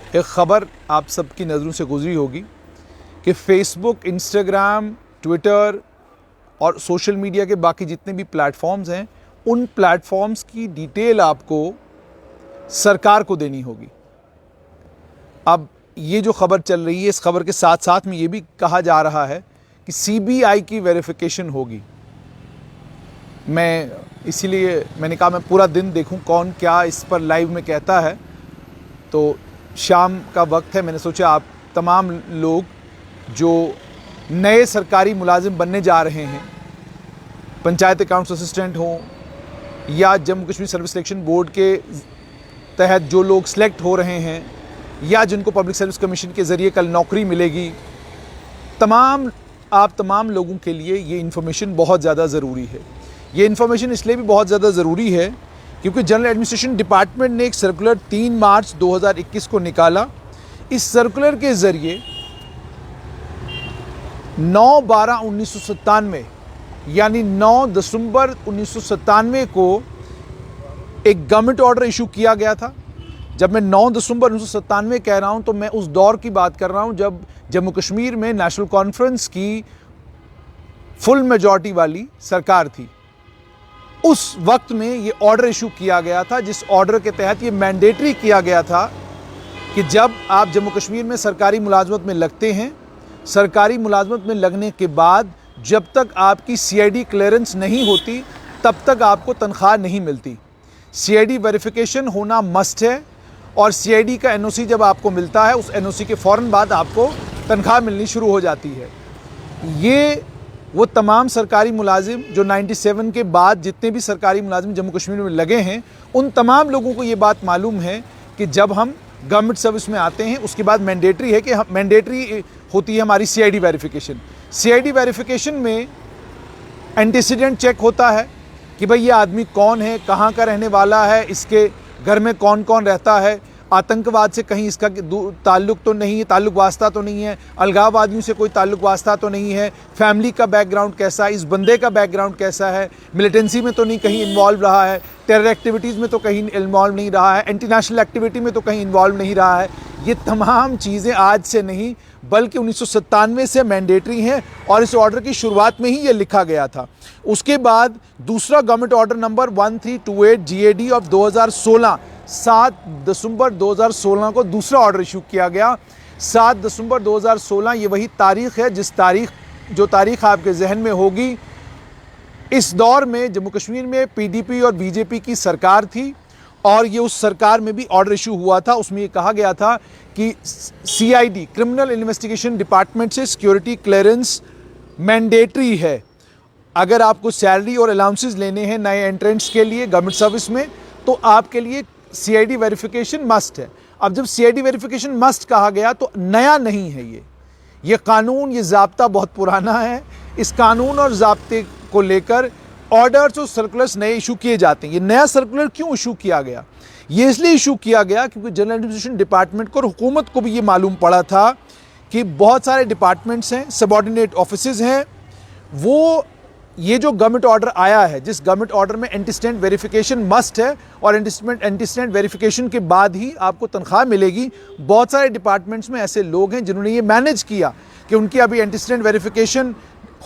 एक ख़बर आप सबकी नज़रों से गुजरी होगी कि फ़ेसबुक, इंस्टाग्राम, ट्विटर और सोशल मीडिया के बाकी जितने भी प्लेटफॉर्म्स हैं, उन प्लेटफॉर्म्स की डिटेल आपको सरकार को देनी होगी। अब ये जो ख़बर चल रही है, इस खबर के साथ साथ में ये भी कहा जा रहा है कि सीबीआई की वेरिफिकेशन होगी। इसीलिए मैंने कहा मैं पूरा दिन देखूं कौन क्या इस पर लाइव में कहता है। तो शाम का वक्त है, मैंने सोचा आप तमाम लोग जो नए सरकारी मुलाजिम बनने जा रहे हैं, पंचायत अकाउंट्स असिस्टेंट हों या Jammu Kashmir service selection board के तहत जो लोग सिलेक्ट हो रहे हैं या जिनको पब्लिक सर्विस कमीशन के ज़रिए कल नौकरी मिलेगी, आप तमाम लोगों के लिए ये इन्फॉर्मेशन बहुत ज़्यादा ज़रूरी है। ये इन्फॉर्मेशन इसलिए भी बहुत ज़्यादा ज़रूरी है क्योंकि जनरल एडमिनिस्ट्रेशन डिपार्टमेंट ने एक सर्कुलर 3 मार्च 2021 को निकाला। इस सर्कुलर के ज़रिए 9/12/1997 यानी 9 दिसंबर 1997 को एक गवर्नमेंट ऑर्डर इशू किया गया था। जब मैं 9 दिसंबर 1997 कह रहा हूं तो मैं उस दौर की बात कर रहा हूं जब जम्मू कश्मीर में नेशनल कॉन्फ्रेंस की फुल मेजॉरिटी वाली सरकार थी। उस वक्त में ये ऑर्डर इशू किया गया था, जिस ऑर्डर के तहत ये मैंडेटरी किया गया था कि जब आप जम्मू कश्मीर में सरकारी मुलाजमत में लगते हैं, सरकारी मुलाजमत में लगने के बाद जब तक आपकी सीआईडी क्लियरेंस नहीं होती तब तक आपको तनख्वाह नहीं मिलती। सीआईडी वेरिफिकेशन होना मस्ट है और सीआईडी का एनओसी जब आपको मिलता है, उस एनओसी के फ़ौरन बाद आपको तनख्वाह मिलनी शुरू हो जाती है। ये वो तमाम सरकारी मुलाजिम जो 97 के बाद जितने भी सरकारी मुलाजिम जम्मू कश्मीर में लगे हैं, उन तमाम लोगों को ये बात मालूम है कि जब हम गवर्नमेंट सर्विस में आते हैं उसके बाद मैंडेटरी है कि मैंडेटरी होती है हमारी सीआईडी वेरिफिकेशन। सीआईडी वेरिफिकेशन में एंटीसीडेंट चेक होता है कि भाई ये आदमी कौन है, कहाँ का रहने वाला है, इसके घर में कौन कौन रहता है, आतंकवाद से कहीं इसका ताल्लुक़ तो नहीं है, ताल्लुक़ वास्ता तो नहीं है, अलगाववादियों से कोई ताल्लुक़ वास्ता तो नहीं है, फैमिली का बैकग्राउंड कैसा है, इस बंदे का बैकग्राउंड कैसा है, मिलिटेंसी में तो नहीं कहीं इन्वॉल्व रहा है, टेरर एक्टिविटीज़ में तो कहीं इन्वॉल्व नहीं रहा है, इंटरनेशनल एक्टिविटी में तो कहीं इन्वॉल्व नहीं रहा है। ये तमाम चीज़ें आज से नहीं बल्कि 1997 से मैंडेटरी हैं और इस ऑर्डर की शुरुआत में ही ये लिखा गया था। उसके बाद दूसरा government order number 1328 GAD of 2016 7 दिसंबर 2016 को दूसरा ऑर्डर इशू किया गया। 7 दिसंबर 2016 ये वही तारीख़ है जो तारीख़ आपके जहन में होगी। इस दौर में जम्मू कश्मीर में PDP और BJP की सरकार थी और ये उस सरकार में भी ऑर्डर इशू हुआ था। उसमें ये कहा गया था कि CID क्रिमिनल इन्वेस्टिगेशन डिपार्टमेंट से सिक्योरिटी क्लियरेंस मैंडेटरी है। अगर आपको सैलरी और अलाउंसेस लेने हैं नए एंट्रेंट्स के लिए गवर्नमेंट सर्विस में तो आपके लिए CID वेरिफिकेशन मस्ट है। अब जब CID वेरिफिकेशन मस्ट कहा गया तो नया नहीं है ये कानून, ये ज़ाब्ता बहुत पुराना है। इस कानून और ज़ाब्ते को लेकर ऑर्डर्स और सर्कुलर्स नए इशू किए जाते हैं। ये नया सर्कुलर क्यों इशू किया गया? ये इसलिए इशू किया गया क्योंकि जनरल एडमिनिस्ट्रेशन डिपार्टमेंट को और हुकूमत को भी ये मालूम पड़ा था कि बहुत सारे डिपार्टमेंट्स हैं, सबऑर्डिनेट ऑफिसेज हैं, वो ये जो गवर्नमेंट ऑर्डर आया है, जिस गवर्नमेंट ऑर्डर में एंटीस्टेंट वेरिफिकेशन मस्ट है और एंटीस्टेंट वेरिफिकेशन के बाद ही आपको तनख्वाह मिलेगी, बहुत सारे डिपार्टमेंट्स में ऐसे लोग हैं जिन्होंने ये मैनेज किया कि उनकी अभी एंटीस्टेंट वेरिफिकेशन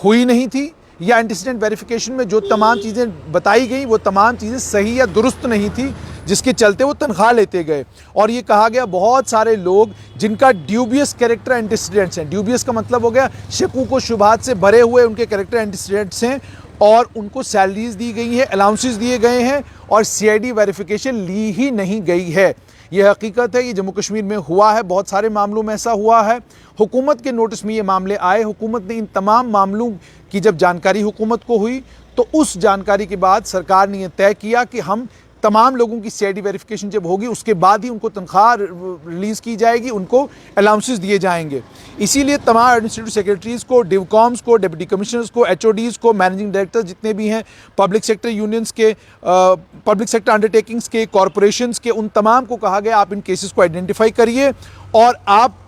हुई नहीं थी या एंटीस्टेंट वेरिफिकेशन में जो तमाम चीज़ें बताई गई वो तमाम चीज़ें सही या दुरुस्त नहीं थी, जिसके चलते वो तनख्वाह लेते गए। और ये कहा गया बहुत सारे लोग जिनका ड्यूबियस कैरेक्टर एंटीसीडेंट्स हैं, ड्यूबियस का मतलब हो गया शकूक व शुबहात से भरे हुए उनके कैरेक्टर एंटीसीडेंट्स हैं और उनको सैलरीज दी गई हैं, अलाउंसेस दिए गए हैं और CID वेरिफिकेशन ली ही नहीं गई है। ये हकीकत है, ये जम्मू कश्मीर में हुआ है, बहुत सारे मामलों में ऐसा हुआ है। हुकूमत के नोटिस में ये मामले आए, हुकूमत ने इन तमाम मामलों की जब जानकारी हुकूमत को हुई तो उस जानकारी के बाद सरकार ने यह तय किया कि हम तमाम लोगों की CID वेरिफिकेशन जब होगी उसके बाद ही उनको तनख्वाह रिलीज़ की जाएगी, उनको अलाउंसेस दिए जाएंगे। इसीलिए तमाम एडमिनिस्ट्रेटिव सेक्रेटरीज़ को, डिवकॉम्स को, डिप्टी कमिश्नर्स को, HODs को, मैनेजिंग डायरेक्टर्स जितने भी हैं, पब्लिक सेक्टर यूनियंस के, पब्लिक सेक्टर अंडरटेकिंग्स के, कॉरपोरेशंस के, उन तमाम को कहा गया आप इन केसेस को आइडेंटिफाई करिए और आप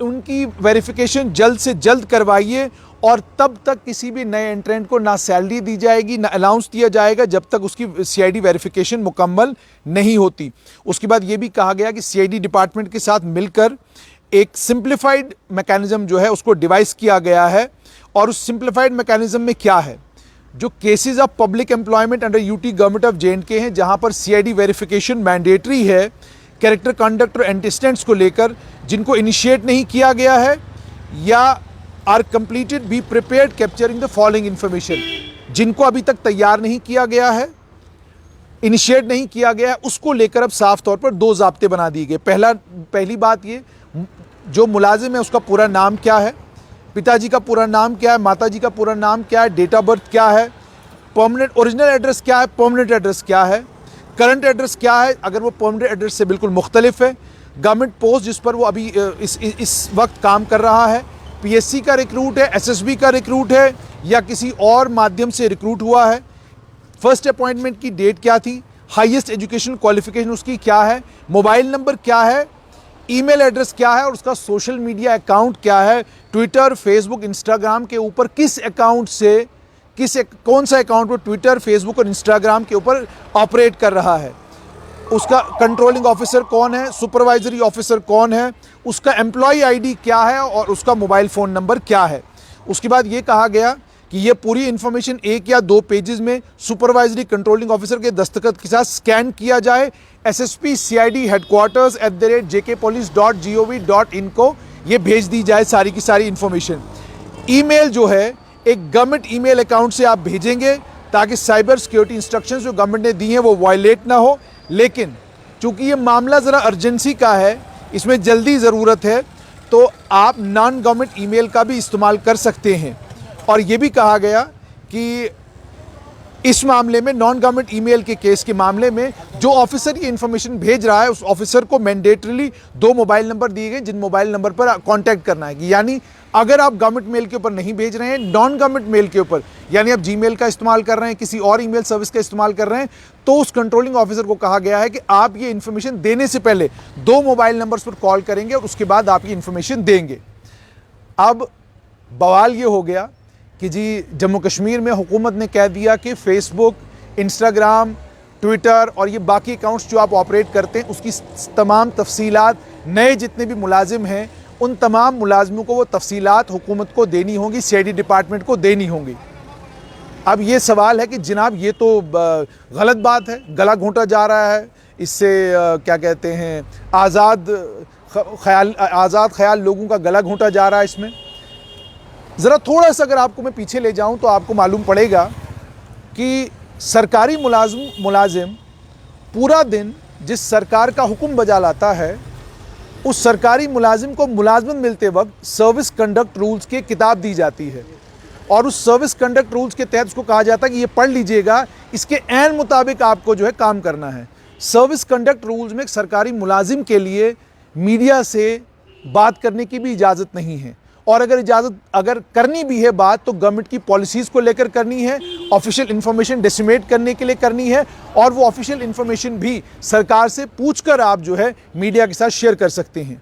उनकी वेरिफिकेशन जल्द से जल्द करवाइए और तब तक किसी भी नए एंट्रेंट को ना सैलरी दी जाएगी, ना अलाउंस दिया जाएगा जब तक उसकी सीआईडी वेरिफिकेशन मुकम्मल नहीं होती। उसके बाद ये भी कहा गया कि सीआईडी डिपार्टमेंट के साथ मिलकर एक सिंप्लीफाइड मैकेनिज्म जो है उसको डिवाइस किया गया है। और उस सिंप्लीफाइड मैकेनिज्म में क्या है, जो cases of public employment under UT government of J&K हैं, जहां पर सीआईडी वेरिफिकेशन मैंडेटरी है कैरेक्टर कंडक्ट और एंटीस्टेंट्स को लेकर, जिनको इनिशिएट नहीं किया गया है या are completed be prepared capturing the following information, जिनको अभी तक तैयार नहीं किया गया है, इनिशिएट नहीं किया गया है, उसको लेकर अब साफ तौर पर 2 ज़ाब्ते बना दिए गए। पहली बात ये, जो मुलाजिम है उसका पूरा नाम क्या है, पिताजी का पूरा नाम क्या है, माताजी का पूरा नाम क्या है, डेट ऑफ बर्थ क्या है, परमानेंट ओरिजिनल एड्रेस क्या है, परमानेंट एड्रेस क्या है, करंट एड्रेस क्या है अगर वो परमानेंट एड्रेस से बिल्कुल मुख्तलिफ है, गवर्नमेंट पोस्ट जिस पर वो अभी इस वक्त काम कर रहा है, पीएससी का रिक्रूट है, एसएसबी का रिक्रूट है या किसी और माध्यम से रिक्रूट हुआ है, फर्स्ट अपॉइंटमेंट की डेट क्या थी, हाईएस्ट एजुकेशनल क्वालिफिकेशन उसकी क्या है, मोबाइल नंबर क्या है, ईमेल एड्रेस क्या है और उसका सोशल मीडिया अकाउंट क्या है, ट्विटर, फेसबुक, इंस्टाग्राम के ऊपर किस अकाउंट से कौन सा अकाउंट वो ट्विटर, फेसबुक और इंस्टाग्राम के ऊपर ऑपरेट कर रहा है, उसका कंट्रोलिंग ऑफिसर कौन है, सुपरवाइजरी ऑफिसर कौन है, उसका एम्प्लॉय आईडी क्या है और उसका मोबाइल फ़ोन नंबर क्या है। उसके बाद ये कहा गया कि ये पूरी इंफॉर्मेशन 1 या 2 पेजेस में सुपरवाइजरी कंट्रोलिंग ऑफिसर के दस्तखत के साथ स्कैन किया जाए, एसएसपी सीआईडी हेडक्वार्टर्स @jkpolice.gov.in को ये भेज दी जाए सारी की सारी इंफॉर्मेशन। ईमेल जो है एक गवर्नमेंट ईमेल अकाउंट से आप भेजेंगे ताकि साइबर सिक्योरिटी इंस्ट्रक्शंस जो गवर्नमेंट ने दी हैं वो वायलेट ना हो। लेकिन चूंकि ये मामला ज़रा अर्जेंसी का है, इसमें जल्दी ज़रूरत है, तो आप नॉन गवर्नमेंट ईमेल का भी इस्तेमाल कर सकते हैं। और ये भी कहा गया कि इस मामले में नॉन गवर्नमेंट ईमेल के केस के मामले में जो ऑफिसर ये इन्फॉर्मेशन भेज रहा है उस ऑफिसर को मैंडेटरीली 2 मोबाइल नंबर दिए गए जिन मोबाइल नंबर पर कांटेक्ट करना है। यानी अगर आप गवर्नमेंट मेल के ऊपर नहीं भेज रहे हैं, नॉन गवर्नमेंट मेल के ऊपर, यानी आप जीमेल का इस्तेमाल कर रहे हैं, किसी और ईमेल सर्विस का इस्तेमाल कर रहे हैं, तो उस कंट्रोलिंग ऑफिसर को कहा गया है कि आप ये इन्फॉर्मेशन देने से पहले 2 मोबाइल नंबर्स पर कॉल करेंगे और उसके बाद आप ये इन्फॉर्मेशन देंगे। अब बवाल ये हो गया कि जी जम्मू कश्मीर में हुकूमत ने कह दिया कि फेसबुक, इंस्टाग्राम, ट्विटर और ये बाकी अकाउंट्स जो आप ऑपरेट करते हैं उसकी तमाम तफसीलात नए जितने भी मुलाजिम हैं उन तमाम मुलाजिमों को वो तफसीलात हुकूमत को देनी होंगी, सीआईडी डिपार्टमेंट को देनी होंगी। अब ये सवाल है कि जनाब ये तो गलत बात है, गला घोंटा जा रहा है, इससे क्या कहते हैं आज़ाद ख्याल लोगों का गला घोंटा जा रहा है। इसमें ज़रा थोड़ा सा अगर आपको मैं पीछे ले जाऊं तो आपको मालूम पड़ेगा कि सरकारी मुलाजिम पूरा दिन जिस सरकार का हुक्म बजा लाता है उस सरकारी मुलाजिम को मुलाजमत मिलते वक्त सर्विस कंडक्ट रूल्स की किताब दी जाती है और उस सर्विस कंडक्ट रूल्स के तहत उसको कहा जाता है कि ये पढ़ लीजिएगा, इसके ऐन मुताबिक आपको जो है काम करना है। सर्विस कंडक्ट रूल्स में सरकारी मुलाजिम के लिए मीडिया से बात करने की भी इजाज़त नहीं है और अगर करनी भी है बात तो गवर्नमेंट की पॉलिसीज़ को लेकर करनी है, ऑफिशियल इंफॉर्मेशन डिसमिनेट करने के लिए करनी है और वो ऑफिशियल इंफॉर्मेशन भी सरकार से पूछकर आप जो है मीडिया के साथ शेयर कर सकते हैं।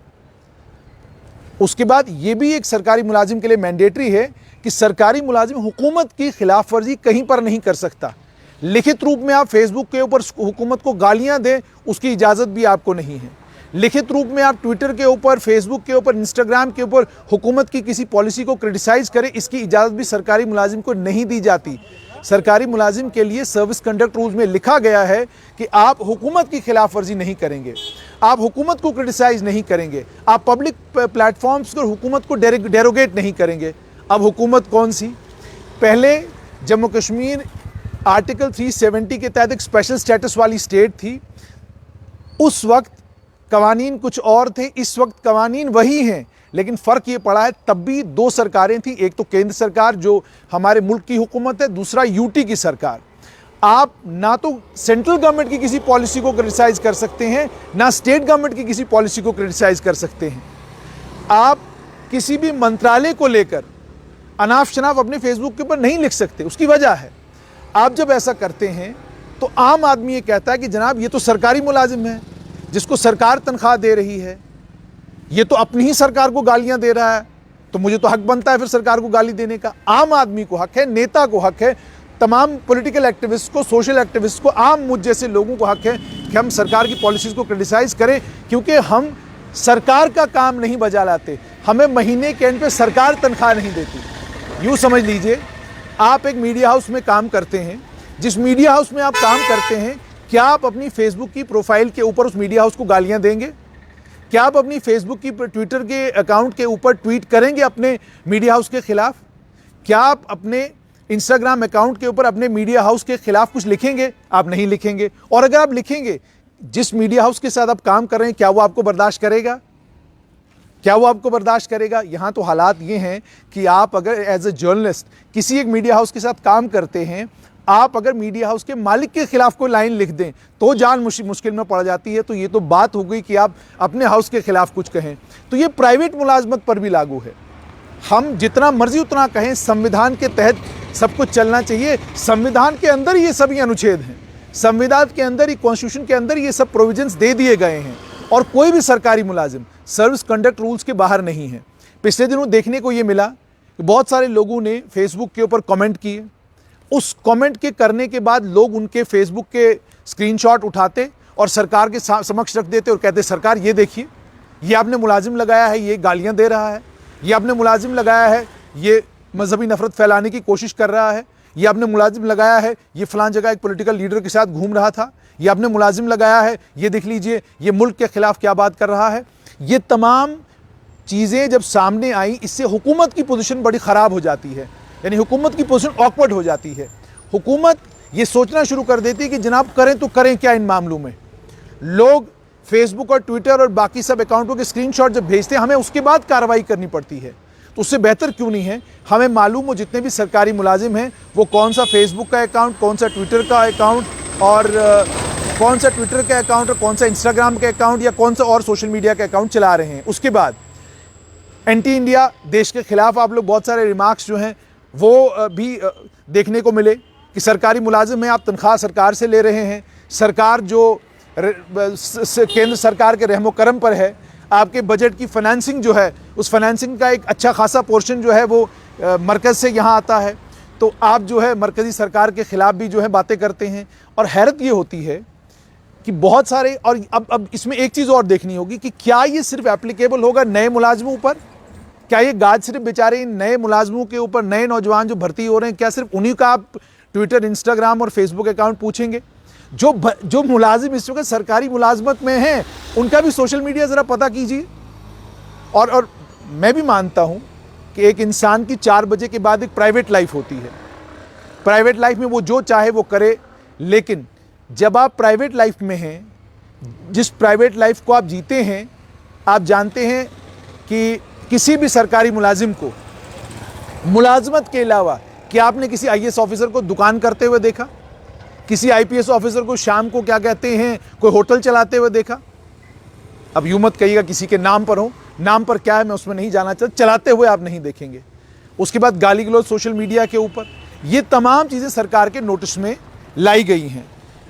उसके बाद ये भी एक सरकारी मुलाजिम के लिए मैंडेटरी है कि सरकारी मुलाजिम हुकूमत की खिलाफ वर्जी कहीं पर नहीं कर सकता। लिखित रूप में आप फेसबुक के ऊपर हुकूमत को गालियाँ दें उसकी इजाज़त भी आपको नहीं है। लिखित रूप में आप ट्विटर के ऊपर, फेसबुक के ऊपर, इंस्टाग्राम के ऊपर हुकूमत की किसी पॉलिसी को क्रिटिसाइज़ करें इसकी इजाज़त भी सरकारी मुलाजिम को नहीं दी जाती। सरकारी मुलाजिम के लिए सर्विस कंडक्ट रूल्स में लिखा गया है कि आप हुकूमत की खिलाफ वर्जी नहीं करेंगे, आप हुकूमत को क्रिटिसाइज़ नहीं करेंगे, आप पब्लिक प्लेटफॉर्म्स पर हुकूमत को डेरोगेट नहीं करेंगे। अब हुकूमत कौन सी? पहले जम्मू कश्मीर आर्टिकल 370 के तहत एक स्पेशल स्टेटस वाली स्टेट थी। उस वक्त कवानीन कुछ और थे, इस वक्त कवानीन वही हैं, लेकिन फ़र्क ये पड़ा है तब भी 2 सरकारें थी, एक तो केंद्र सरकार जो हमारे मुल्क की हुकूमत है, दूसरा यूटी की सरकार। आप ना तो सेंट्रल गवर्नमेंट की किसी पॉलिसी को क्रिटिसाइज़ कर सकते हैं ना स्टेट गवर्नमेंट की किसी पॉलिसी को क्रिटिसाइज़ कर सकते हैं। आप किसी भी मंत्रालय को लेकर अनाप शनाप अपने फेसबुक के ऊपर नहीं लिख सकते। उसकी वजह है आप जब ऐसा करते हैं तो आम आदमी ये कहता है कि जनाब ये तो सरकारी मुलाजिम है जिसको सरकार तनख्वाह दे रही है, ये तो अपनी ही सरकार को गालियां दे रहा है, तो मुझे तो हक बनता है फिर सरकार को गाली देने का। आम आदमी को हक है, नेता को हक है, तमाम पॉलिटिकल एक्टिविस्ट को, सोशल एक्टिविस्ट को, आम मुझ जैसे लोगों को हक है कि हम सरकार की पॉलिसीज़ को क्रिटिसाइज़ करें, क्योंकि हम सरकार का काम नहीं बजा लाते। हमें महीने के एंड पे सरकार तनख्वाह नहीं देती। यूँ समझ लीजिए, आप एक मीडिया हाउस में काम करते हैं, जिस मीडिया हाउस में आप काम करते हैं, क्या आप अपनी फेसबुक की प्रोफाइल के ऊपर उस मीडिया हाउस को गालियाँ देंगे? क्या आप अपनी फेसबुक की, ट्विटर के अकाउंट के ऊपर ट्वीट करेंगे अपने मीडिया हाउस के खिलाफ? क्या आप अपने इंस्टाग्राम अकाउंट के ऊपर अपने मीडिया हाउस के खिलाफ कुछ लिखेंगे? आप नहीं लिखेंगे। और अगर आप लिखेंगे, जिस मीडिया हाउस के साथ आप काम कर रहे हैं, क्या वो आपको बर्दाश्त करेगा? क्या वो आपको बर्दाश्त करेगा? यहाँ तो हालात ये हैं कि आप अगर एज ए जर्नलिस्ट किसी एक मीडिया हाउस के साथ काम करते हैं, आप अगर मीडिया हाउस के मालिक के खिलाफ कोई लाइन लिख दें तो जान मुश्किल में पड़ जाती है। तो ये तो बात हो गई कि आप अपने हाउस के खिलाफ कुछ कहें। तो ये प्राइवेट मुलाजमत पर भी लागू है। हम जितना मर्जी उतना कहें, संविधान के तहत सब कुछ चलना चाहिए। संविधान के अंदर ये सभी अनुच्छेद हैं, संविधान के अंदर ही, कॉन्स्टिट्यूशन के अंदर ये सब प्रोविजंस दे दिए गए हैं, और कोई भी सरकारी मुलाजिम सर्विस कंडक्ट रूल्स के बाहर नहीं है। पिछले दिनों देखने को ये मिला कि बहुत सारे लोगों ने फेसबुक के ऊपर कमेंट किए। उस कमेंट के करने के बाद लोग उनके फेसबुक के स्क्रीनशॉट उठाते और सरकार के समक्ष रख देते और कहते, सरकार ये देखिए, ये आपने मुलाजिम लगाया है, ये गालियां दे रहा है, ये आपने मुलाजिम लगाया है, ये मजहबी नफरत फैलाने की कोशिश कर रहा है, ये आपने मुलाजिम लगाया है, ये फलां जगह एक पॉलिटिकल लीडर के साथ घूम रहा था, ये आपने मुलाजिम लगाया है, ये देख लीजिए ये मुल्क के खिलाफ क्या बात कर रहा है। ये तमाम चीज़ें जब सामने आई, इससे हुकूमत की पोजीशन बड़ी ख़राब हो जाती है, यानी हुकूमत की पोजीशन ऑकवर्ड हो जाती है। हुकूमत ये सोचना शुरू कर देती है कि जनाब करें तो करें क्या इन मामलों में। लोग फेसबुक और ट्विटर और बाकी सब अकाउंटों के स्क्रीनशॉट जब भेजते हैं, हमें उसके बाद कार्रवाई करनी पड़ती है। तो उससे बेहतर क्यों नहीं है, हमें मालूम हो जितने भी सरकारी मुलाजिम हैं वो कौन सा फेसबुक का अकाउंट, कौन सा ट्विटर का अकाउंट, और कौन सा ट्विटर का अकाउंट और कौन सा इंस्टाग्राम का अकाउंट या कौन सा और सोशल मीडिया का अकाउंट चला रहे हैं। उसके बाद एंटी इंडिया देश के खिलाफ आप लोग बहुत सारे रिमार्क्स जो हैं वो भी देखने को मिले कि सरकारी मुलाजिम हैं, आप तनख्वाह सरकार से ले रहे हैं, सरकार जो केंद्र सरकार के रहमो करम पर है, आपके बजट की फाइनेंसिंग जो है, उस फाइनेंसिंग का एक अच्छा खासा पोर्शन जो है वो मरकज़ से यहाँ आता है। तो आप जो है मरकज़ी सरकार के ख़िलाफ़ भी जो है बातें करते हैं। और हैरत ये होती है कि बहुत सारे, और अब इसमें एक चीज़ और देखनी होगी कि क्या ये सिर्फ एप्लीकेबल होगा नए मुलाजमों पर? क्या ये गाज सिर्फ बेचारे इन नए मुलाजमों के ऊपर, नए नौजवान जो भर्ती हो रहे हैं, क्या सिर्फ उन्हीं का आप ट्विटर, इंस्टाग्राम और फेसबुक अकाउंट पूछेंगे? जो मुलाजिम इस वक्त सरकारी मुलाजमत में हैं, उनका भी सोशल मीडिया ज़रा पता कीजिए। और मैं भी मानता हूँ कि एक इंसान की 4 बजे के बाद एक प्राइवेट लाइफ होती है। प्राइवेट लाइफ में वो जो चाहे वो करे, लेकिन जब आप प्राइवेट लाइफ में हैं, जिस प्राइवेट लाइफ को आप जीते हैं, आप जानते हैं कि किसी भी सरकारी मुलाजिम को मुलाजमत के अलावा, क्या आपने किसी IAS ऑफिसर को दुकान करते हुए देखा? किसी IPS ऑफिसर को शाम को क्या कहते हैं कोई होटल चलाते हुए देखा? अब यूं मत कहिएगा किसी के नाम पर हो, नाम पर क्या है मैं उसमें नहीं जाना चाहता, चलाते हुए आप नहीं देखेंगे। उसके बाद गाली गलौज सोशल मीडिया के ऊपर, ये तमाम चीज़ें सरकार के नोटिस में लाई गई हैं।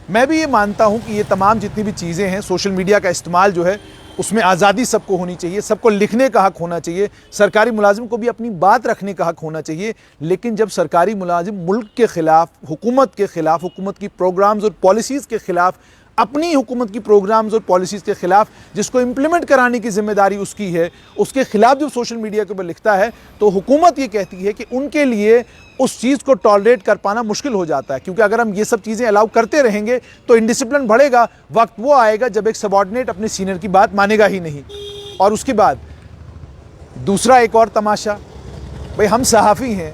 मैं भी ये मानता हूँ कि ये तमाम जितनी भी चीज़ें हैं, सोशल मीडिया का इस्तेमाल जो है उसमें आज़ादी सबको होनी चाहिए, सबको लिखने का हक होना चाहिए, सरकारी मुलाजिम को भी अपनी बात रखने का हक होना चाहिए। लेकिन जब सरकारी मुलाजिम मुल्क के ख़िलाफ़, हुकूमत के ख़िलाफ़, हुकूमत की प्रोग्राम्स और पॉलिसीज़ के ख़िलाफ़, अपनी हुकूमत की प्रोग्राम्स और पॉलिसीज़ के ख़िलाफ़, जिसको इम्प्लीमेंट कराने की ज़िम्मेदारी उसकी है, उसके ख़िलाफ़ जब सोशल मीडिया के ऊपर लिखता है, तो हुकूमत ये कहती है कि उनके लिए उस चीज़ को टॉलरेट कर पाना मुश्किल हो जाता है। क्योंकि अगर हम ये सब चीज़ें अलाउ करते रहेंगे तो इंडिसिप्लिन बढ़ेगा। वक्त वो आएगा जब एक सबॉर्डिनेट अपने सीनियर की बात मानेगा ही नहीं। और उसके बाद दूसरा एक और तमाशा, भाई हम सहाफ़ी हैं,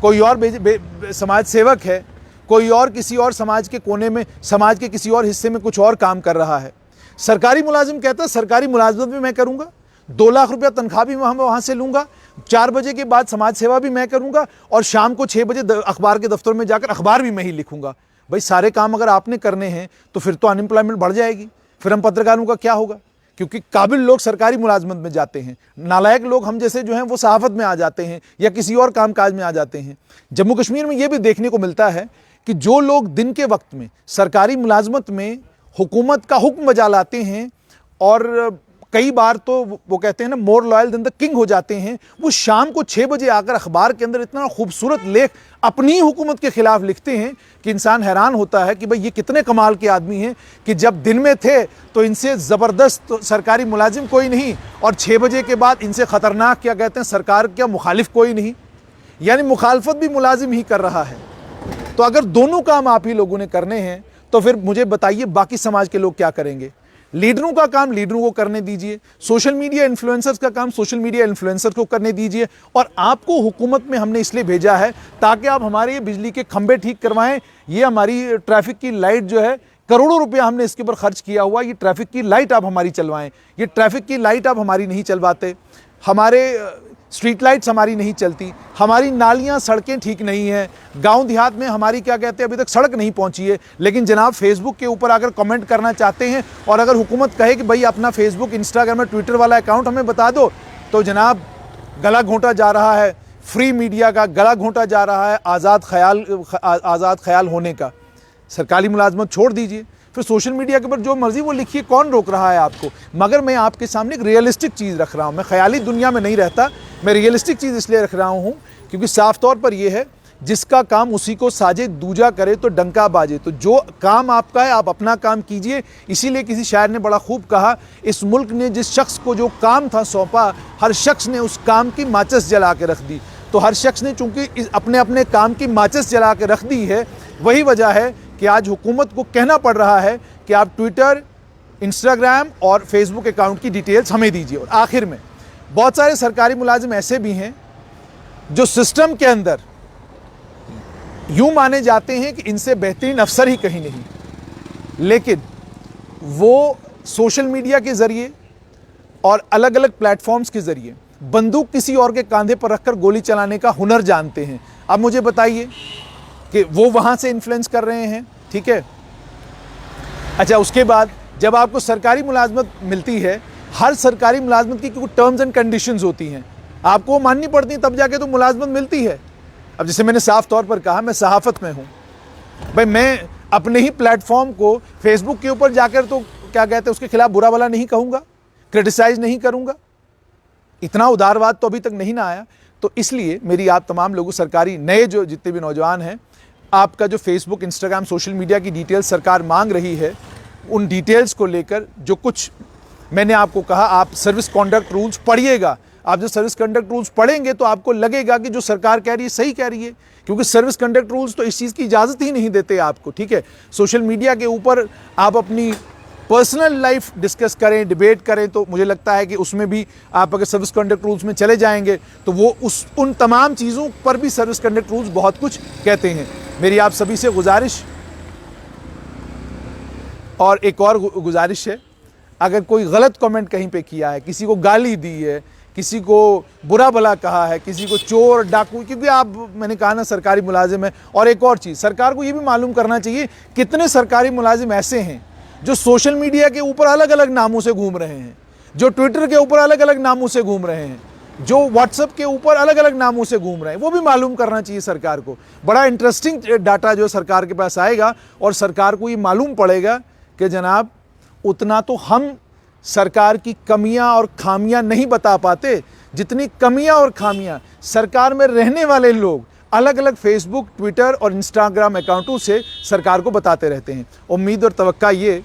कोई और समाज सेवक है, कोई और किसी और समाज के कोने में, समाज के किसी और हिस्से में कुछ और काम कर रहा है। सरकारी मुलाजिम कहता है सरकारी मुलाजमत भी मैं करूँगा, 2 लाख रुपया तनख्वाह भी मैं वहाँ से लूँगा, 4 बजे के बाद समाज सेवा भी मैं करूँगा, और शाम को 6 बजे अखबार के दफ्तर में जाकर अखबार भी मैं ही लिखूँगा। भाई सारे काम अगर आपने करने हैं तो फिर तो अनएम्प्लॉयमेंट बढ़ जाएगी, फिर हम पत्रकारों का क्या होगा? क्योंकि काबिल लोग सरकारी मुलाजमत में जाते हैं, नालायक लोग हम जैसे जो हैं वो सहाफ़त में आ जाते हैं या किसी और कामकाज में आ जाते हैं। जम्मू कश्मीर में ये भी देखने को मिलता है कि जो लोग दिन के वक्त में सरकारी मुलाजमत में हुकूमत का हुक्म बजा लाते हैं और कई बार तो वो कहते हैं ना, more loyal than the king हो जाते हैं। वो शाम को 6 बजे आकर अखबार के अंदर इतना खूबसूरत लेख अपनी ही हुकूमत के खिलाफ लिखते हैं कि इंसान हैरान होता है कि भाई ये कितने कमाल के आदमी हैं कि जब दिन में थे तो इनसे ज़बरदस्त सरकारी मुलाजिम कोई नहीं, और 6 बजे के बाद इनसे ख़तरनाक क्या कहते हैं सरकार का मुखालिफ कोई नहीं, यानी मुखालफत भी मुलाजिम ही कर रहा है। तो अगर दोनों काम आप ही लोगों ने करने हैं तो फिर मुझे बताइए बाकी समाज के लोग क्या करेंगे। लीडरों का काम लीडरों को करने दीजिए, सोशल मीडिया इन्फ्लुएंसर्स का काम सोशल मीडिया इन्फ्लुएंसर को करने दीजिए। और आपको हुकूमत में हमने इसलिए भेजा है ताकि आप हमारे ये बिजली के खंभे ठीक करवाएं, ये हमारी ट्रैफिक की लाइट जो है करोड़ों रुपया हमने इसके ऊपर खर्च किया हुआ, ये ट्रैफिक की लाइट आप हमारी चलवाएं। ये ट्रैफिक की लाइट आप हमारी नहीं चलवाते, हमारे स्ट्रीट लाइट्स हमारी नहीं चलती, हमारी नालियां सड़कें ठीक नहीं हैं, गांव देहात में हमारी क्या कहते हैं अभी तक सड़क नहीं पहुंची है। लेकिन जनाब फेसबुक के ऊपर अगर कमेंट करना चाहते हैं और अगर हुकूमत कहे कि भाई अपना फेसबुक इंस्टाग्राम और ट्विटर वाला अकाउंट हमें बता दो, तो जनाब गला घोंटा जा रहा है, फ्री मीडिया का गला घोंटा जा रहा है आज़ाद ख्याल होने का। सरकारी मुलाजमत छोड़ दीजिए, फिर सोशल मीडिया के ऊपर जो मर्जी वो लिखिए, कौन रोक रहा है आपको। मगर मैं आपके सामने एक रियलिस्टिक चीज़ रख रहा हूँ, मैं ख्याली दुनिया में नहीं रहता, मैं रियलिस्टिक चीज़ इसलिए रख रहा हूँ क्योंकि साफ तौर पर यह है जिसका काम उसी को साजे, दूजा करे तो डंका बाजे। तो जो काम आपका है आप अपना काम कीजिए। इसीलिए किसी शायर ने बड़ा खूब कहा, इस मुल्क ने जिस शख्स को जो काम था सौंपा, हर शख्स ने उस काम की माचिस जला के रख दी। तो हर शख्स ने चूंकि अपने अपने काम की माचिस जला के रख दी है, वही वजह है कि आज हुकूमत को कहना पड़ रहा है कि आप ट्विटर, इंस्टाग्राम और फेसबुक अकाउंट की डिटेल्स हमें दीजिए। और आखिर में बहुत सारे सरकारी मुलाजिम ऐसे भी हैं जो सिस्टम के अंदर यूं माने जाते हैं कि इनसे बेहतरीन अफसर ही कहीं नहीं, लेकिन वो सोशल मीडिया के ज़रिए और अलग अलग प्लेटफॉर्म्स के ज़रिए बंदूक किसी और के कंधे पर रखकर गोली चलाने का हुनर जानते हैं। अब मुझे बताइए कि वो वहाँ से इन्फ्लुएंस कर रहे हैं, ठीक है। अच्छा, उसके बाद जब आपको सरकारी मुलाजमत मिलती है, हर सरकारी मुलाजमत की कुछ टर्म्स एंड कंडीशंस होती हैं, आपको वो माननी पड़ती हैं, तब जाके तो मुलाजमत मिलती है। अब जैसे मैंने साफ तौर पर कहा, मैं सहाफ़त में हूँ भाई, मैं अपने ही प्लेटफॉर्म को फेसबुक के ऊपर जाकर तो क्या कहते हैं उसके खिलाफ बुरा भला नहीं कहूँगा, क्रिटिसाइज़ नहीं करूँगा, इतना उदारवाद तो अभी तक नहीं ना आया। तो इसलिए मेरी आप तमाम लोगों, सरकारी नए जो जितने भी नौजवान हैं, आपका जो फेसबुक, इंस्टाग्राम, सोशल मीडिया की डिटेल्स सरकार मांग रही है, उन डिटेल्स को लेकर जो कुछ मैंने आपको कहा, आप सर्विस कॉन्डक्ट रूल्स पढ़िएगा। आप जो सर्विस कंडक्ट रूल्स पढ़ेंगे तो आपको लगेगा कि जो सरकार कह रही है सही कह रही है, क्योंकि सर्विस कंडक्ट रूल्स तो इस चीज़ की इजाज़त ही नहीं देते आपको, ठीक है। सोशल मीडिया के ऊपर आप अपनी पर्सनल लाइफ डिस्कस करें, डिबेट करें, तो मुझे लगता है कि उसमें भी आप अगर सर्विस कंडक्ट रूल्स में चले जाएंगे तो वो उन तमाम चीज़ों पर भी सर्विस कंडक्ट रूल्स बहुत कुछ कहते हैं। मेरी आप सभी से गुजारिश, और एक और गुजारिश है, अगर कोई गलत कमेंट कहीं पे किया है, किसी को गाली दी है, किसी को बुरा भला कहा है, किसी को चोर डाकू, क्योंकि आप, मैंने कहा ना, सरकारी मुलाजिम है। और एक और चीज़, सरकार को ये भी मालूम करना चाहिए कितने सरकारी मुलाजिम ऐसे हैं जो सोशल मीडिया के ऊपर अलग अलग नामों से घूम रहे हैं, जो ट्विटर के ऊपर अलग अलग नामों से घूम रहे हैं, जो व्हाट्सएप के ऊपर अलग अलग नामों से घूम रहे हैं, वो भी मालूम करना चाहिए सरकार को। बड़ा इंटरेस्टिंग डाटा जो सरकार के पास आएगा और सरकार को ये मालूम पड़ेगा कि जनाब उतना तो हम सरकार की कमियां और खामियां नहीं बता पाते जितनी कमियां और खामियां सरकार में रहने वाले लोग अलग अलग फेसबुक, ट्विटर और इंस्टाग्राम अकाउंटों से सरकार को बताते रहते हैं। उम्मीद और तवक्का ये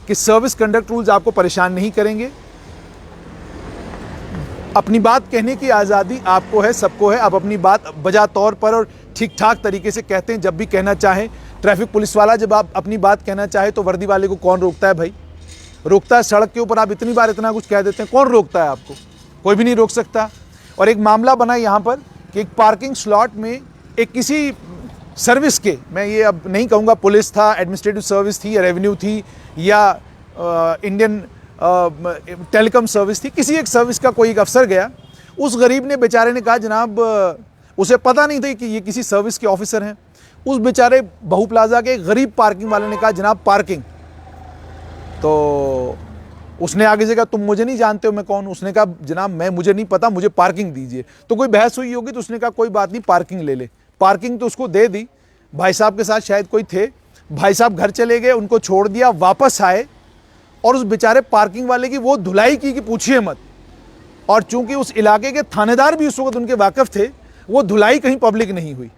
कि सर्विस कंडक्ट रूल्स आपको परेशान नहीं करेंगे। अपनी बात कहने की आज़ादी आपको है, सबको है। आप अपनी बात बजा तौर पर और ठीक ठाक तरीके से कहते हैं जब भी कहना चाहें। ट्रैफिक पुलिस वाला जब आप अपनी बात कहना चाहे तो वर्दी वाले को कौन रोकता है भाई? रोकता है? सड़क के ऊपर आप इतनी बार इतना कुछ कह देते हैं, कौन रोकता है आपको? कोई भी नहीं रोक सकता। और एक मामला बना यहाँ पर कि एक पार्किंग स्लॉट में एक किसी सर्विस के, मैं ये अब नहीं कहूँगा पुलिस था, एडमिनिस्ट्रेटिव सर्विस थी या रेवेन्यू थी या इंडियन टेलीकॉम सर्विस थी, किसी एक सर्विस का कोई एक अफसर गया। उस गरीब ने, बेचारे ने कहा जनाब, उसे पता नहीं था कि ये किसी सर्विस के ऑफिसर हैं। उस बेचारे बहू प्लाजा के गरीब पार्किंग वाले ने कहा जनाब पार्किंग। तो उसने आगे से कहा तुम मुझे नहीं जानते हो, मैं कौन? उसने कहा जनाब मुझे नहीं पता, मुझे पार्किंग दीजिए। तो कोई बहस हुई होगी तो उसने कहा कोई बात नहीं, पार्किंग ले ले। पार्किंग तो उसको दे दी। भाई साहब के साथ शायद कोई थे, भाई साहब घर चले गए, उनको छोड़ दिया, वापस आए और उस बेचारे पार्किंग वाले की वो धुलाई की कि पूछिए मत। और चूंकि उस इलाके के थानेदार भी उस वक्त उनके वाकिफ थे, वो धुलाई कहीं पब्लिक नहीं हुई,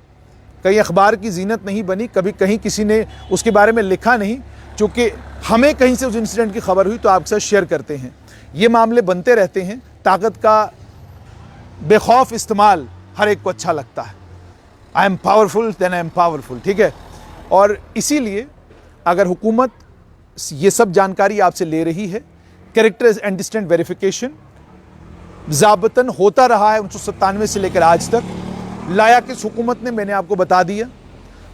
कहीं अखबार की जीनत नहीं बनी, कभी कहीं किसी ने उसके बारे में लिखा नहीं। चूंकि हमें कहीं से उस इंसिडेंट की खबर हुई तो आपके साथ शेयर करते हैं। ये मामले बनते रहते हैं। ताकत का बेखौफ इस्तेमाल हर एक को अच्छा लगता है। I am powerful then I am powerful, ठीक है। और इसीलिए अगर हुकूमत ये सब जानकारी आपसे ले रही है, कैरेक्टर एंटीस्टेंट वेरिफिकेशन ज़ाबतन होता रहा है 1997 से लेकर आज तक। लाया किस हुकूमत ने, मैंने आपको बता दिया।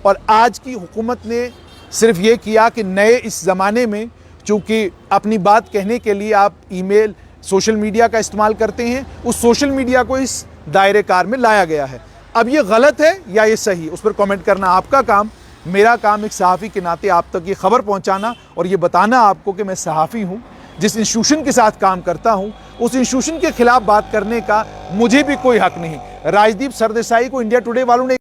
और आज की हुकूमत ने सिर्फ ये किया कि नए इस ज़माने में चूँकि अपनी बात कहने के लिए आप ईमेल, सोशल मीडिया का इस्तेमाल करते हैं, उस सोशल मीडिया को इस दायरे कार में लाया गया है। अब ये गलत है या ये सही, उस पर कमेंट करना आपका काम। मेरा काम एक सहाफ़ी के नाते आप तक ये खबर पहुंचाना और ये बताना आपको कि मैं सहाफ़ी हूं, जिस इंस्टीट्यूशन के साथ काम करता हूं उस इंस्टीट्यूशन के खिलाफ बात करने का मुझे भी कोई हक नहीं। राजदीप सरदेसाई को इंडिया टुडे वालों ने